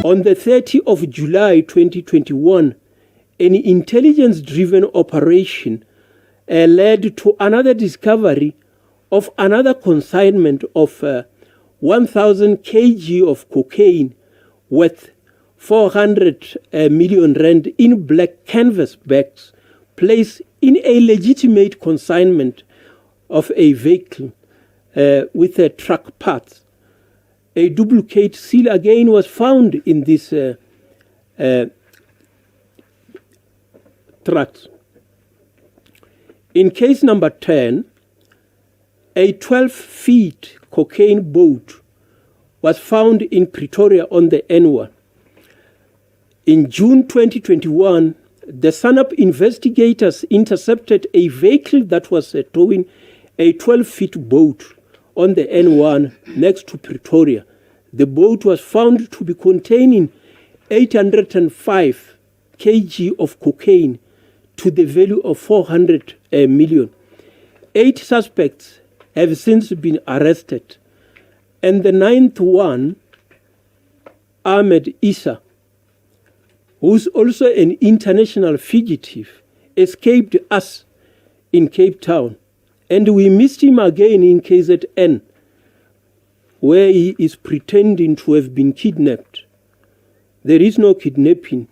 On the 30th of July 2021, an intelligence-driven operation led to another discovery of another consignment of 1,000 kg of cocaine worth 400 million rand in black canvas bags placed in a legitimate consignment of a vehicle with truck parts. A duplicate seal again was found in these trucks. In case number 10, a 12-feet cocaine boat was found in Pretoria on the N1. In June 2021, the SANAP investigators intercepted a vehicle that was towing a 12-feet boat on the N1 next to Pretoria. The boat was found to be containing 805 kg of cocaine to the value of 400 million. 8 suspects have since been arrested, and the 9th one, Ahmed Issa, who's also an international fugitive, escaped us in Cape Town, and we missed him again in KZN, where he is pretending to have been kidnapped. There is no kidnapping.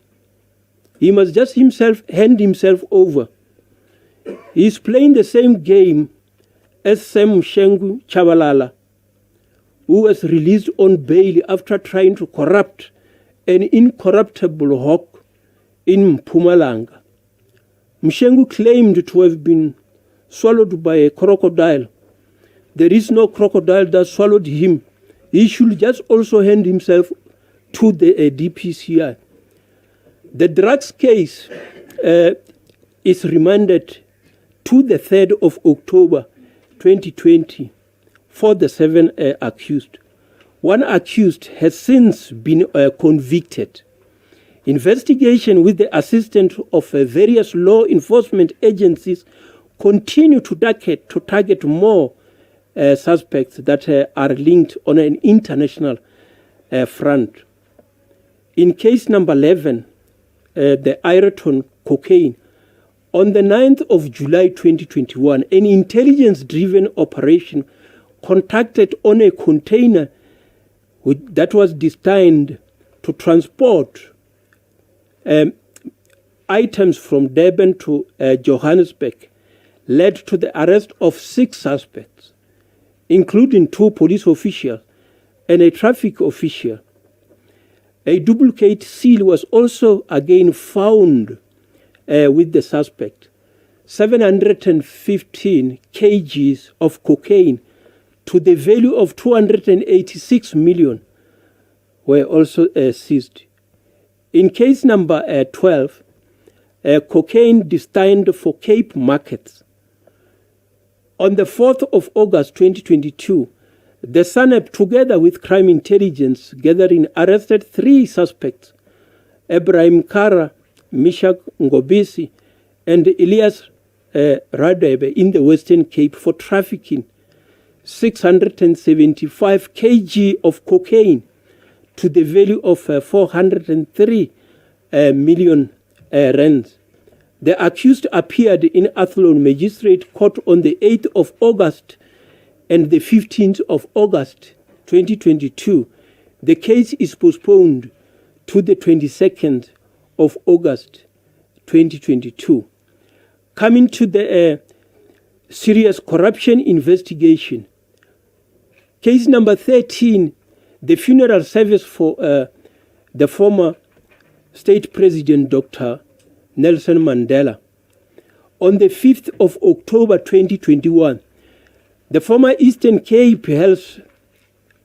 He must just hand himself over. He is playing the same game as Sam Shengu Chabalala, who was released on bail after trying to corrupt an incorruptible hawk in Mpumalanga. Mshengu claimed to have been swallowed by a crocodile. There is no crocodile that swallowed him. He should just also hand himself to the DPCI. The drugs case is remanded to the 3rd of October 2020 for the 7 accused. One accused has since been convicted. Investigation with the assistance of various law enforcement agencies continue to target more suspects that are linked on an international front. In case number 11, the Ireton cocaine, on the 9th of July 2021, an intelligence-driven operation contacted on a container that was destined to transport items from Durban to Johannesburg led to the arrest of 6 suspects, including 2 police officials and a traffic official. A duplicate seal was also again found with the suspect. 715 kgs of cocaine to the value of 286 million were also seized. In case number 12, cocaine destined for Cape markets. On the 4th of August 2022, the SANAP, together with crime intelligence gathering, arrested 3 suspects, Ibrahim Kara, Mishak Ngobisi, and Elias Radebe in the Western Cape for trafficking 675 kg of cocaine to the value of 403 million rands. The accused appeared in Athlone Magistrate Court on the 8th of August and the 15th of August 2022. The case is postponed to the 22nd of August 2022. Coming to the serious corruption investigation. Case number 13, the funeral service for the former state president, Dr. Nelson Mandela. On the 5th of October 2021, the former Eastern Cape Health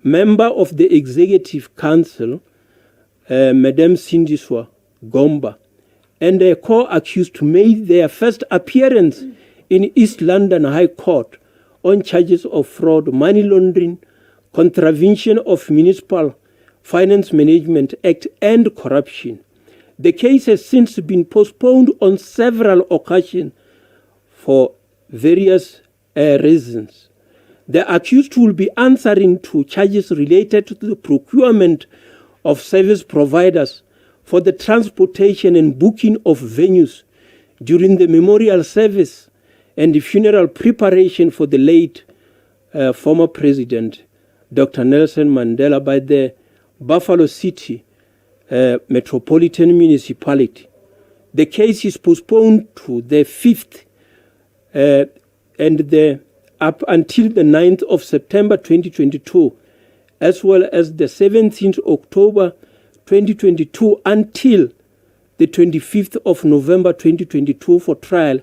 member of the Executive Council, Madame Sindiswa Gomba, and a co-accused made their first appearance in East London High Court on charges of fraud, money laundering, contravention of Municipal Finance Management Act, and corruption. The case has since been postponed on several occasions for various reasons. The accused will be answering to charges related to the procurement of service providers for the transportation and booking of venues during the memorial service and the funeral preparation for the late former president, Dr. Nelson Mandela, by the Buffalo City Metropolitan Municipality. The case is postponed to the 5th up until the 9th of September 2022, as well as the 17th October 2022 until the 25th of November 2022 for trial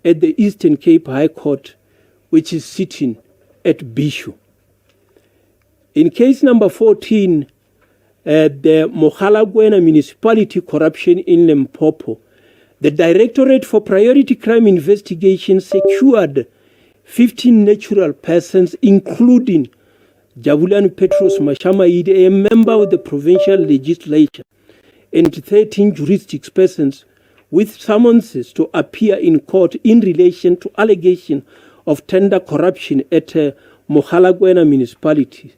at the Eastern Cape High Court, which is sitting at Bishu. In case number 14, the Mogalakwena Municipality corruption in Limpopo, the Directorate for Priority Crime Investigation secured 15 natural persons, including Jabulani Petros Mashamaide, a member of the provincial legislature, and 13 juristic persons with summonses to appear in court in relation to allegation of tender corruption at Mogalakwena Municipality.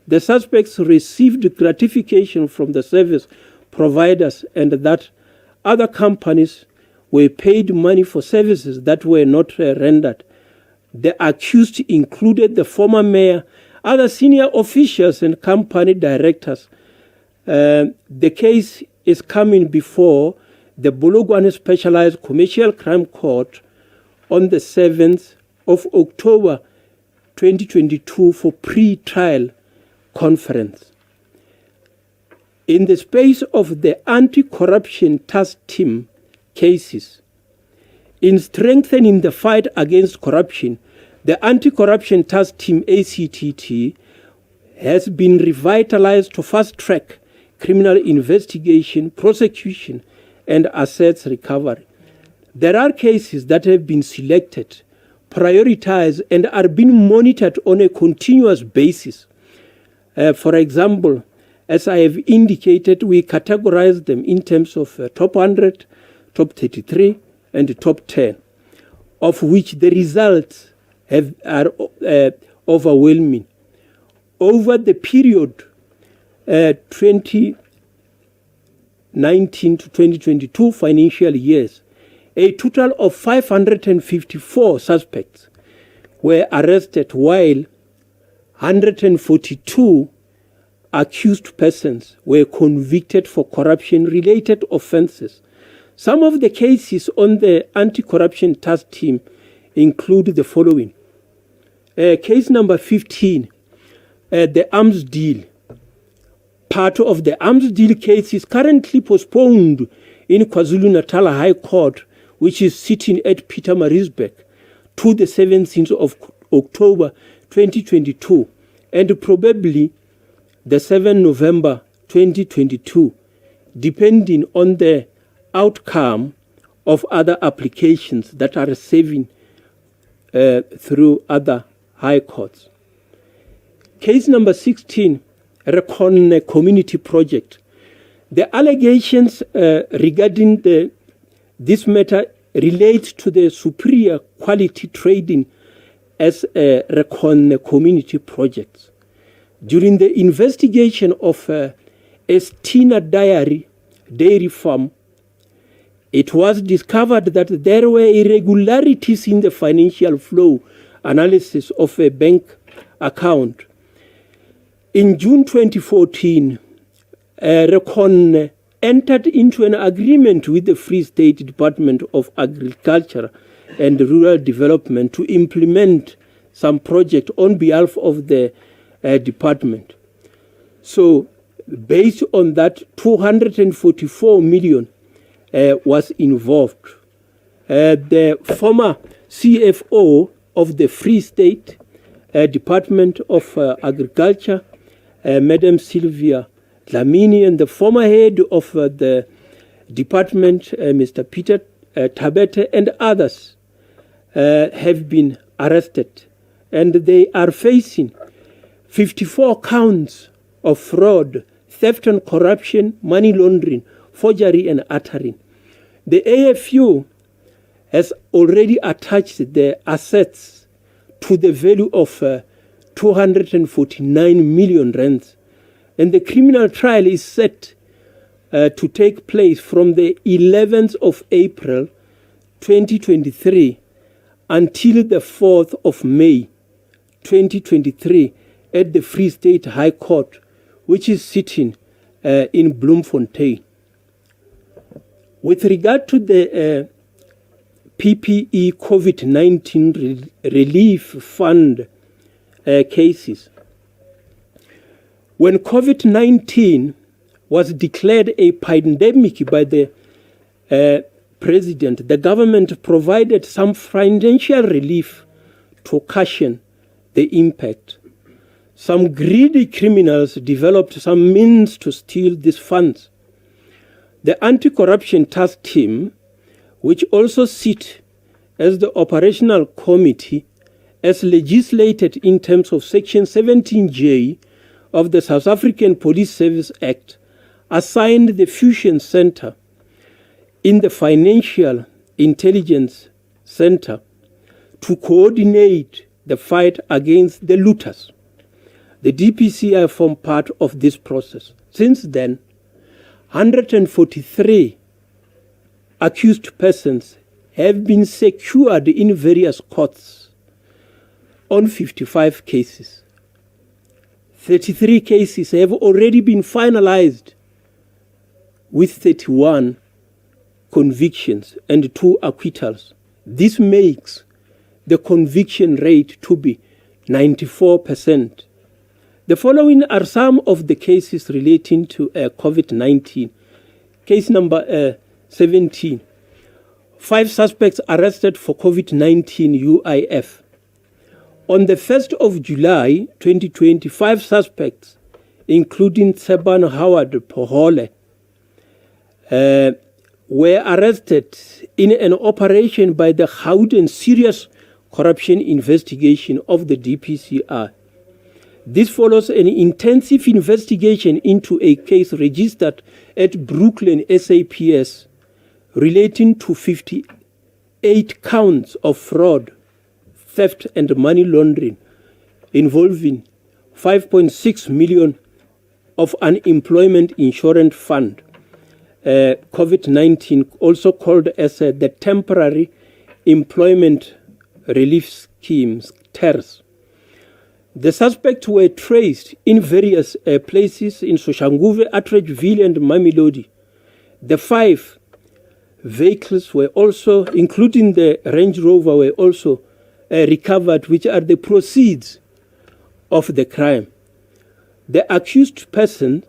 The suspects received gratification from the service providers and that other companies were paid money for services that were not rendered. The accused included the former mayor, other senior officials and company directors. The case is coming before the Bologwane Specialized Commercial Crime Court on the 7th of October 2022 for pre-trial conference. In the space of the anti-corruption task team cases, in strengthening the fight against corruption, the anti-corruption task team ACTT has been revitalized to fast-track criminal investigation, prosecution, and assets recovery. There are cases that have been selected, prioritized, and are being monitored on a continuous basis. For example, as I have indicated, we categorize them in terms of top 100, top 33, and top 10, of which the results are overwhelming. Over the period 2019 to 2022 financial years, a total of 554 suspects were arrested, while 142 accused persons were convicted for corruption-related offences. Some of the cases on the anti-corruption task team include the following. Case number 15, the arms deal. Part of the arms deal case is currently postponed in KwaZulu-Natal High Court, which is sitting at Pietermaritzburg, to the 17th of October 2022, and probably the 7th November 2022, depending on the outcome of other applications that are serving through other high courts. Case number 16, Recon Community Project. The allegations regarding this matter relate to the superior quality trading as Recon Community Projects. During the investigation of Estina Dairy Farm, it was discovered that there were irregularities in the financial flow analysis of a bank account. In June 2014, Recon entered into an agreement with the Free State Department of Agriculture and Rural Development to implement some project on behalf of the department. So, based on that, 244 million was involved. The former CFO of the Free State Department of Agriculture, Madam Sylvia Dlamini, and the former head of the department, Mr. Peter Tabete, and others have been arrested, and they are facing 54 counts of fraud, theft and corruption, money laundering, forgery and uttering. The AFU has already attached the assets to the value of 249 million rands and the criminal trial is set to take place from the 11th of April 2023 until the 4th of May 2023 at the Free State High Court, which is sitting in Bloemfontein. With regard to the PPE COVID-19 Relief Fund cases, when COVID-19 was declared a pandemic by the President, the government provided some financial relief to cushion the impact. Some greedy criminals developed some means to steal these funds. The Anti-Corruption Task Team, which also sits as the operational committee, as legislated in terms of Section 17J of the South African Police Service Act, assigned the Fusion Center in the Financial Intelligence Center to coordinate the fight against the looters. The DPCI formed part of this process. Since then, 143 accused persons have been secured in various courts on 55 cases. 33 cases have already been finalized with 31 convictions and 2 acquittals. This makes the conviction rate to be 94%. The following are some of the cases relating to COVID-19. Case number 17. 5 suspects arrested for COVID-19 UIF. On the 1st of July 2020, 5 suspects, including Tseban Howard Pohole, were arrested in an operation by the Gauteng Serious Corruption Investigation of the DPCI. This follows an intensive investigation into a case registered at Brooklyn SAPS relating to 58 counts of fraud, theft and money laundering involving 5.6 million of unemployment insurance fund, COVID-19, also called as the Temporary Employment Relief Schemes, TERS. The suspects were traced in various places in Soshanguve, Atteridgeville and Mamelodi. The 5 vehicles were also, including the Range Rover, were also recovered, which are the proceeds of the crime. The accused persons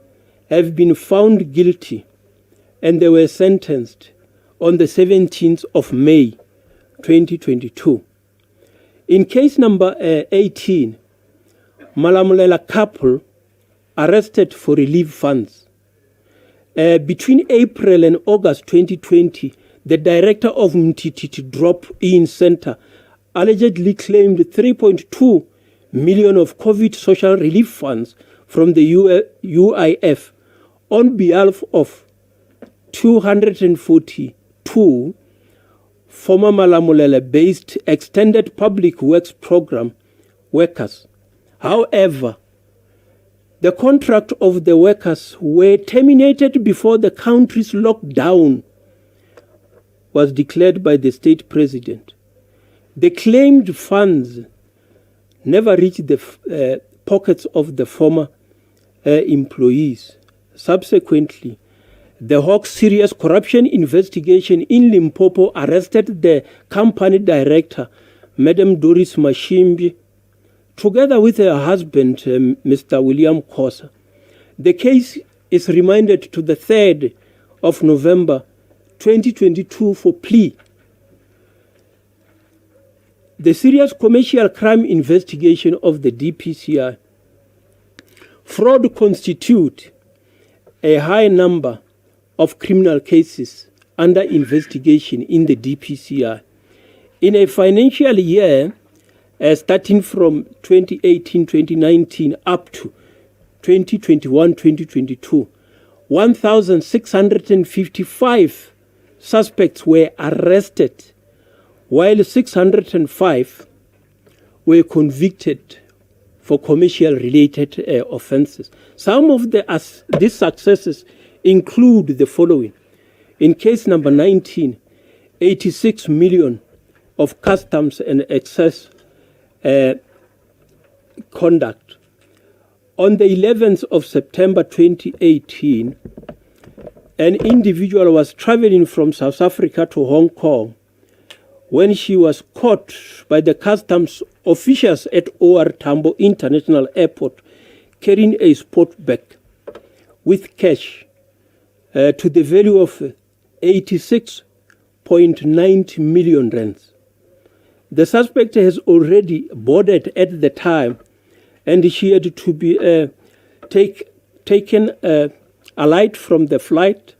have been found guilty and they were sentenced on the 17th of May 2022. In case number 18, Malamulela couple arrested for relief funds. Between April and August 2020, the director of Mtiti Drop-In Center allegedly claimed 3.2 million of COVID social relief funds from the UIF on behalf of 242 former Malamulele-based Extended Public Works Program workers. However, the contract of the workers were terminated before the country's lockdown was declared by the state president. The claimed funds never reached the pockets of the former employees. Subsequently, the HAWKS Serious Corruption Investigation in Limpopo arrested the company director, Madam Doris Mashimbi, together with her husband, Mr. William Khosa. The case is remanded to the 3rd of November 2022 for plea. The Serious Commercial Crime Investigation of the DPCI. Fraud constitutes a high number of criminal cases under investigation in the DPCI. In a financial year, starting from 2018-2019 up to 2021-2022, 1,655 suspects were arrested, while 605 were convicted for commercial-related offences. Some of these successes include the following. In case number 19, 86 million of customs and excess conduct. On the 11th of September 2018, an individual was traveling from South Africa to Hong Kong when she was caught by the customs officials at OR Tambo International Airport carrying a sport bag with cash to the value of 86.90 million rands. The suspect has already boarded at the time, and she had to be taken alight from the flight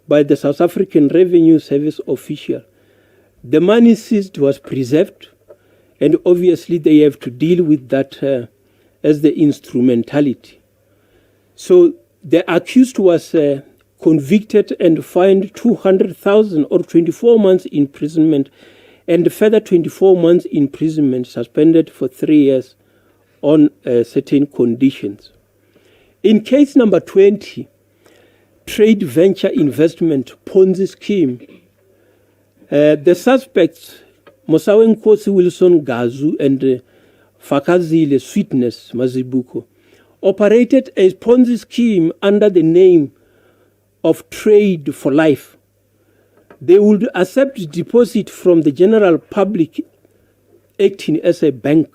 by the South African Revenue Service official. The money seized was preserved, and obviously they have to deal with that as the instrumentality. So the accused was convicted and fined 200,000 or 24 months imprisonment, and further 24 months imprisonment suspended for 3 years on certain conditions. In case number 20, trade venture investment Ponzi scheme, the suspects, Mosawenkosi Wilson Gazu and Fakazile Sweetness Mazibuko, operated a Ponzi scheme under the name of Trade for Life. They would accept deposit from the general public acting as a bank.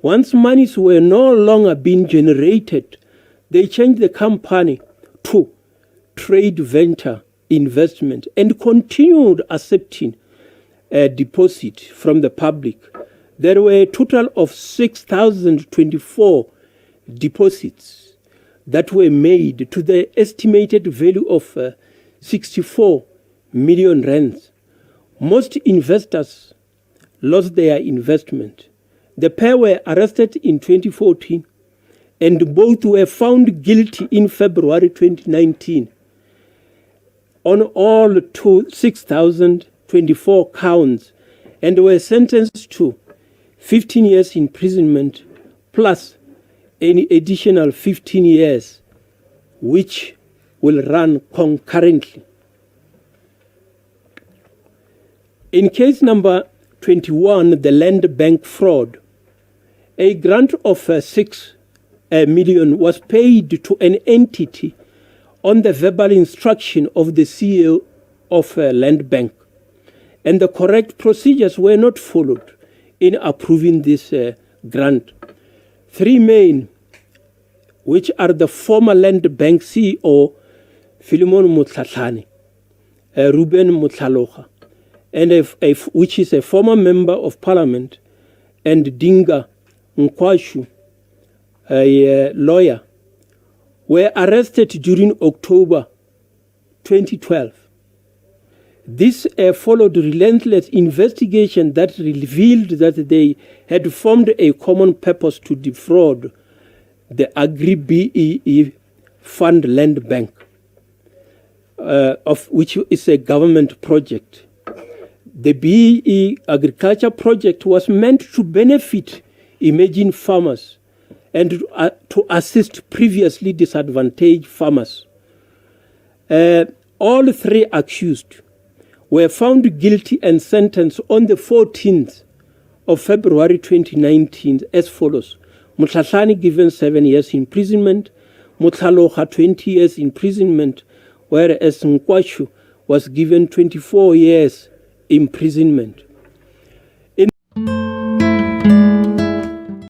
Once monies were no longer being generated, they changed the company to Trade Venture Investment and continued accepting a deposit from the public. There were a total of 6,024 deposits that were made to the estimated value of 64 million rands. Most investors lost their investment. The pair were arrested in 2014 and both were found guilty in February 2019 on all 6,024 counts and were sentenced to 15 years imprisonment plus any additional 15 years which will run concurrently. In case number 21, the land bank fraud, a grant of 6 million was paid to an entity on the verbal instruction of the CEO of Land Bank, and the correct procedures were not followed in approving this grant. 3 men, which are the former Land Bank CEO, Philemon Mutlatlane, Ruben Mutlaloga, and which is a former member of parliament, and Dinga Nkwashu, a lawyer, were arrested during October 2012. This followed relentless investigation that revealed that they had formed a common purpose to defraud the Agri-BEE Fund Land Bank, of which is a government project. The BEE agriculture project was meant to benefit emerging farmers and to assist previously disadvantaged farmers. All 3 accused were found guilty and sentenced on the 14th of February 2019 as follows. Mutlatlane given 7 years imprisonment, Mutlaloga 20 years imprisonment, whereas Nkwashu was given 24 years imprisonment.